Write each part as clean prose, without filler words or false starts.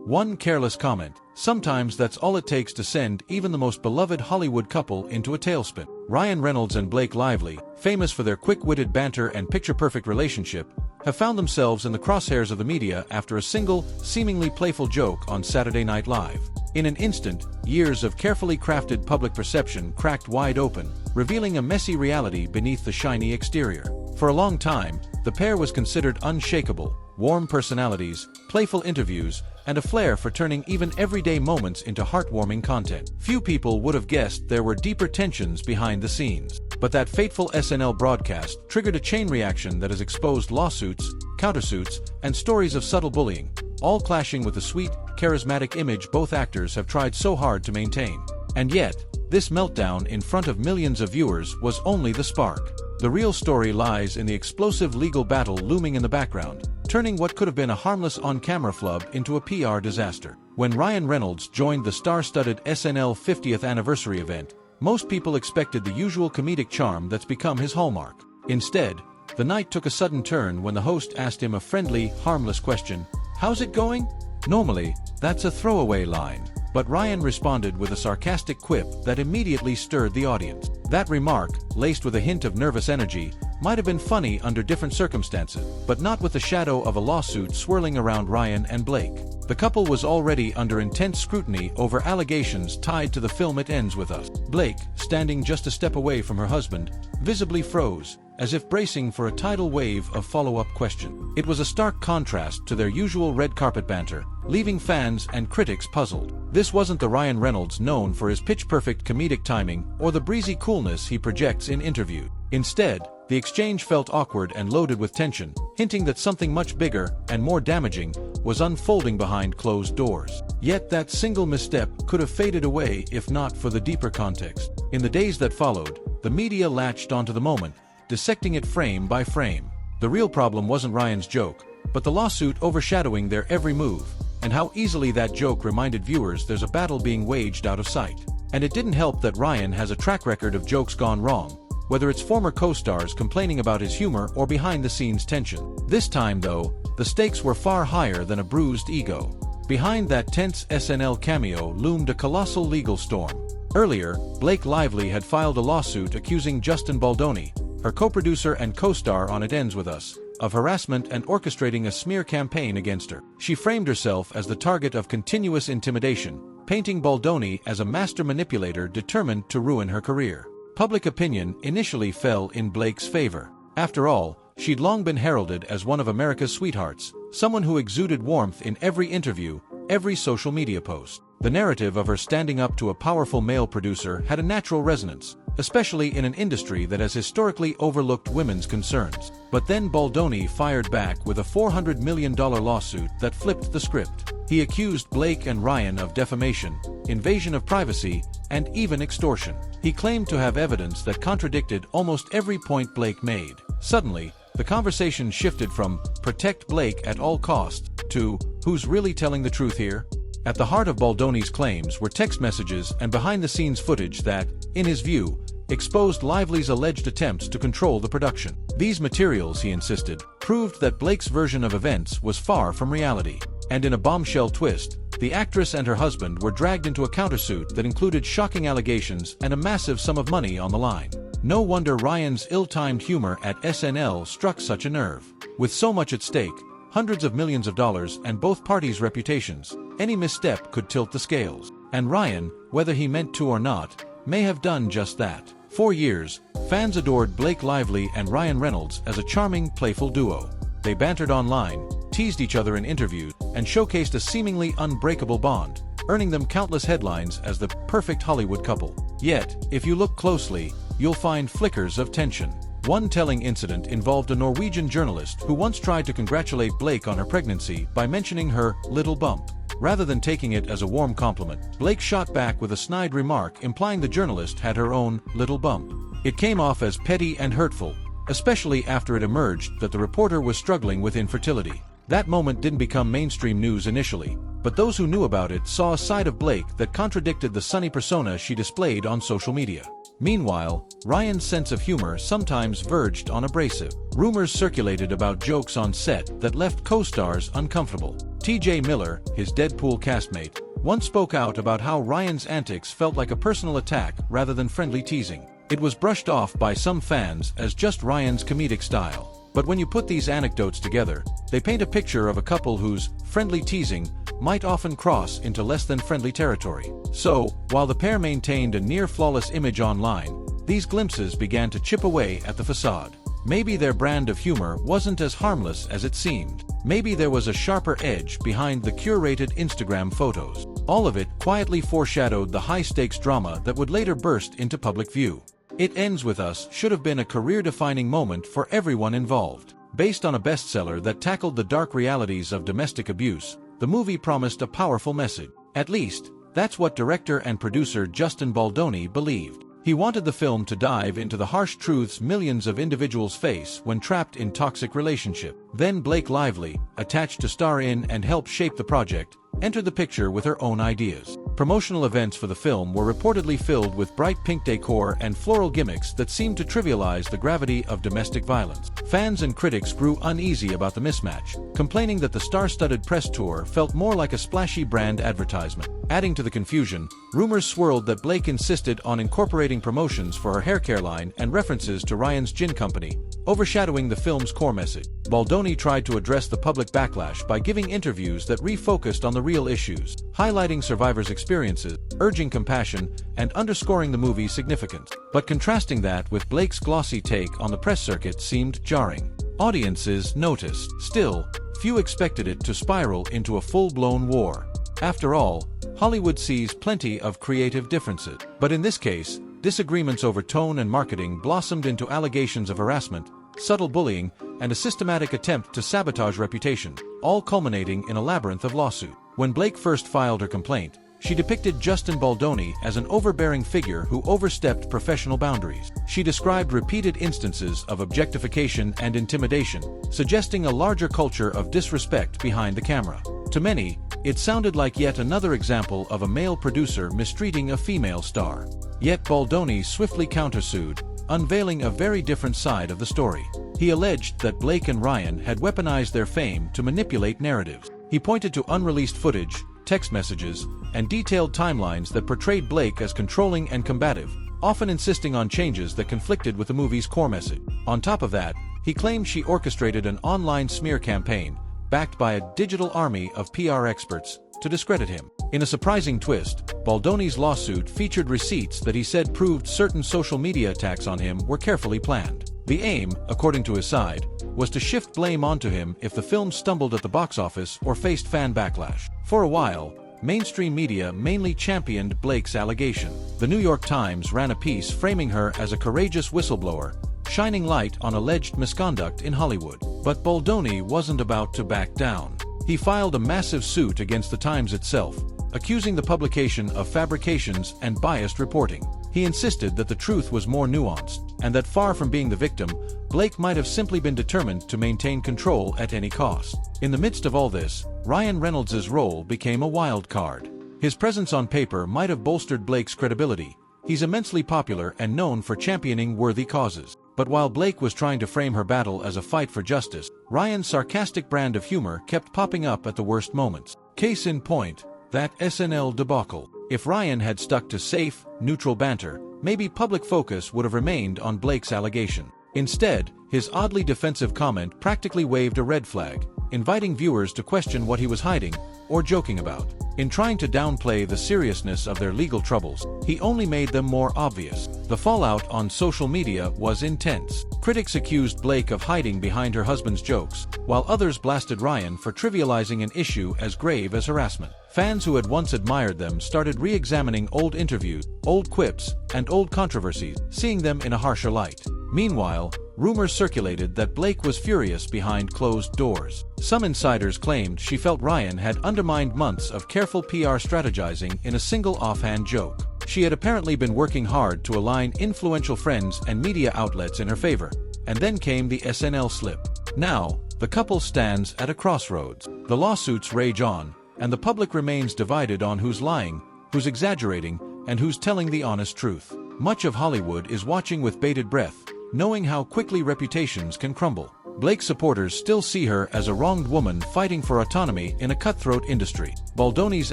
One careless comment. Sometimes that's all it takes to send even the most beloved Hollywood couple into a tailspin. Ryan Reynolds and Blake Lively, famous for their quick-witted banter and picture-perfect relationship, have found themselves in the crosshairs of the media after a single, seemingly playful joke on Saturday Night Live. In an instant, years of carefully crafted public perception cracked wide open, revealing a messy reality beneath the shiny exterior. For a long time, the pair was considered unshakable, warm personalities, playful interviews, and a flair for turning even everyday moments into heartwarming content. Few people would have guessed there were deeper tensions behind the scenes. But that fateful SNL broadcast triggered a chain reaction that has exposed lawsuits, countersuits, and stories of subtle bullying, all clashing with the sweet, charismatic image both actors have tried so hard to maintain. And yet, this meltdown in front of millions of viewers was only the spark. The real story lies in the explosive legal battle looming in the background, turning what could have been a harmless on-camera flub into a PR disaster. When Ryan Reynolds joined the star-studded SNL 50th anniversary event, most people expected the usual comedic charm that's become his hallmark. Instead, the night took a sudden turn when the host asked him a friendly, harmless question, "How's it going?" Normally, that's a throwaway line, but Ryan responded with a sarcastic quip that immediately stirred the audience. That remark, laced with a hint of nervous energy, might have been funny under different circumstances, but not with the shadow of a lawsuit swirling around Ryan and Blake. The couple was already under intense scrutiny over allegations tied to the film It Ends With Us. Blake, standing just a step away from her husband, visibly froze, as if bracing for a tidal wave of follow-up questions. It was a stark contrast to their usual red carpet banter, leaving fans and critics puzzled. This wasn't the Ryan Reynolds known for his pitch-perfect comedic timing or the breezy coolness he projects in interviews. Instead, the exchange felt awkward and loaded with tension, hinting that something much bigger and more damaging was unfolding behind closed doors. Yet that single misstep could have faded away if not for the deeper context. In the days that followed, the media latched onto the moment, dissecting it frame by frame. The real problem wasn't Ryan's joke, but the lawsuit overshadowing their every move, and how easily that joke reminded viewers there's a battle being waged out of sight. And it didn't help that Ryan has a track record of jokes gone wrong, whether it's former co-stars complaining about his humor or behind-the-scenes tension. This time, though, the stakes were far higher than a bruised ego. Behind that tense SNL cameo loomed a colossal legal storm. Earlier, Blake Lively had filed a lawsuit accusing Justin Baldoni, her co-producer and co-star on It Ends With Us, of harassment and orchestrating a smear campaign against her. She framed herself as the target of continuous intimidation, painting Baldoni as a master manipulator determined to ruin her career. Public opinion initially fell in Blake's favor. After all, she'd long been heralded as one of America's sweethearts, someone who exuded warmth in every interview, every social media post. The narrative of her standing up to a powerful male producer had a natural resonance, especially in an industry that has historically overlooked women's concerns. But then Baldoni fired back with a $400 million lawsuit that flipped the script. He accused Blake and Ryan of defamation, invasion of privacy, and even extortion. He claimed to have evidence that contradicted almost every point Blake made. Suddenly, the conversation shifted from "protect Blake at all costs" to "who's really telling the truth here?" At the heart of Baldoni's claims were text messages and behind-the-scenes footage that, in his view, exposed Lively's alleged attempts to control the production. These materials, he insisted, proved that Blake's version of events was far from reality. And in a bombshell twist, the actress and her husband were dragged into a countersuit that included shocking allegations and a massive sum of money on the line. No wonder Ryan's ill-timed humor at SNL struck such a nerve. With so much at stake, hundreds of millions of dollars and both parties' reputations, any misstep could tilt the scales. And Ryan, whether he meant to or not, may have done just that. For years, fans adored Blake Lively and Ryan Reynolds as a charming, playful duo. They bantered online, teased each other in interviews, and showcased a seemingly unbreakable bond, earning them countless headlines as the perfect Hollywood couple. Yet, if you look closely, you'll find flickers of tension. One telling incident involved a Norwegian journalist who once tried to congratulate Blake on her pregnancy by mentioning her little bump. Rather than taking it as a warm compliment, Blake shot back with a snide remark implying the journalist had her own little bump. It came off as petty and hurtful, especially after it emerged that the reporter was struggling with infertility. That moment didn't become mainstream news initially, but those who knew about it saw a side of Blake that contradicted the sunny persona she displayed on social media. Meanwhile, Ryan's sense of humor sometimes verged on abrasive. Rumors circulated about jokes on set that left co-stars uncomfortable. T.J. Miller, his Deadpool castmate, once spoke out about how Ryan's antics felt like a personal attack rather than friendly teasing. It was brushed off by some fans as just Ryan's comedic style. But when you put these anecdotes together, they paint a picture of a couple whose friendly teasing might often cross into less than friendly territory. So, while the pair maintained a near-flawless image online, these glimpses began to chip away at the facade. Maybe their brand of humor wasn't as harmless as it seemed. Maybe there was a sharper edge behind the curated Instagram photos. All of it quietly foreshadowed the high-stakes drama that would later burst into public view. It Ends With Us should have been a career-defining moment for everyone involved. Based on a bestseller that tackled the dark realities of domestic abuse, the movie promised a powerful message. At least, that's what director and producer Justin Baldoni believed. He wanted the film to dive into the harsh truths millions of individuals face when trapped in toxic relationships. Then Blake Lively, attached to star in and help shape the project, entered the picture with her own ideas. Promotional events for the film were reportedly filled with bright pink decor and floral gimmicks that seemed to trivialize the gravity of domestic violence. Fans and critics grew uneasy about the mismatch, complaining that the star-studded press tour felt more like a splashy brand advertisement. Adding to the confusion, rumors swirled that Blake insisted on incorporating promotions for her hair care line and references to Ryan's gin company, overshadowing the film's core message. Baldoni tried to address the public backlash by giving interviews that refocused on the real issues, highlighting survivors' experiences, urging compassion, and underscoring the movie's significance. But contrasting that with Blake's glossy take on the press circuit seemed jarring. Audiences noticed. Still, few expected it to spiral into a full-blown war. After all, Hollywood sees plenty of creative differences. But in this case, disagreements over tone and marketing blossomed into allegations of harassment, subtle bullying, and a systematic attempt to sabotage reputation, all culminating in a labyrinth of lawsuits. When Blake first filed her complaint, she depicted Justin Baldoni as an overbearing figure who overstepped professional boundaries. She described repeated instances of objectification and intimidation, suggesting a larger culture of disrespect behind the camera. To many, it sounded like yet another example of a male producer mistreating a female star. Yet Baldoni swiftly countersued, unveiling a very different side of the story. He alleged that Blake and Ryan had weaponized their fame to manipulate narratives. He pointed to unreleased footage, text messages, and detailed timelines that portrayed Blake as controlling and combative, often insisting on changes that conflicted with the movie's core message. On top of that, he claimed she orchestrated an online smear campaign, backed by a digital army of PR experts, to discredit him. In a surprising twist, Baldoni's lawsuit featured receipts that he said proved certain social media attacks on him were carefully planned. The aim, according to his side, was to shift blame onto him if the film stumbled at the box office or faced fan backlash. For a while, mainstream media mainly championed Blake's allegation. The New York Times ran a piece framing her as a courageous whistleblower, shining light on alleged misconduct in Hollywood. But Baldoni wasn't about to back down. He filed a massive suit against the Times itself, accusing the publication of fabrications and biased reporting. He insisted that the truth was more nuanced, and that far from being the victim, Blake might have simply been determined to maintain control at any cost. In the midst of all this, Ryan Reynolds' role became a wild card. His presence on paper might have bolstered Blake's credibility. He's immensely popular and known for championing worthy causes. But while Blake was trying to frame her battle as a fight for justice, Ryan's sarcastic brand of humor kept popping up at the worst moments. Case in point, that SNL debacle. If Ryan had stuck to safe, neutral banter, maybe public focus would have remained on Blake's allegation. Instead, his oddly defensive comment practically waved a red flag, inviting viewers to question what he was hiding or joking about. In trying to downplay the seriousness of their legal troubles, he only made them more obvious. The fallout on social media was intense. Critics accused Blake of hiding behind her husband's jokes, while others blasted Ryan for trivializing an issue as grave as harassment. Fans who had once admired them started re-examining old interviews, old quips, and old controversies, seeing them in a harsher light. Meanwhile, rumors circulated that Blake was furious behind closed doors. Some insiders claimed she felt Ryan had undermined months of careful PR strategizing in a single offhand joke. She had apparently been working hard to align influential friends and media outlets in her favor, and then came the SNL slip. Now, the couple stands at a crossroads. The lawsuits rage on, and the public remains divided on who's lying, who's exaggerating, and who's telling the honest truth. Much of Hollywood is watching with bated breath, knowing how quickly reputations can crumble. Blake's supporters still see her as a wronged woman fighting for autonomy in a cutthroat industry. Baldoni's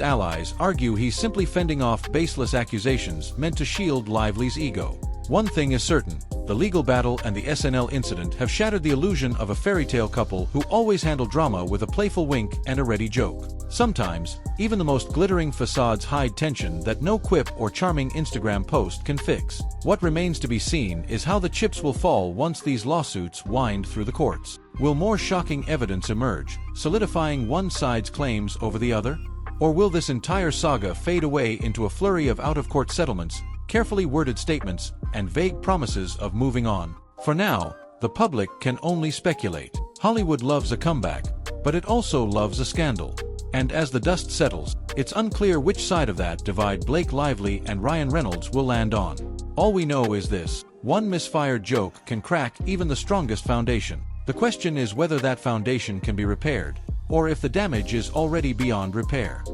allies argue he's simply fending off baseless accusations meant to shield Lively's ego. One thing is certain, the legal battle and the SNL incident have shattered the illusion of a fairy tale couple who always handle drama with a playful wink and a ready joke. Sometimes, even the most glittering facades hide tension that no quip or charming Instagram post can fix. What remains to be seen is how the chips will fall once these lawsuits wind through the courts. Will more shocking evidence emerge, solidifying one side's claims over the other? Or will this entire saga fade away into a flurry of out-of-court settlements, carefully worded statements, and vague promises of moving on? For now, the public can only speculate. Hollywood loves a comeback, but it also loves a scandal. And as the dust settles, it's unclear which side of that divide Blake Lively and Ryan Reynolds will land on. All we know is this: one misfired joke can crack even the strongest foundation. The question is whether that foundation can be repaired, or if the damage is already beyond repair.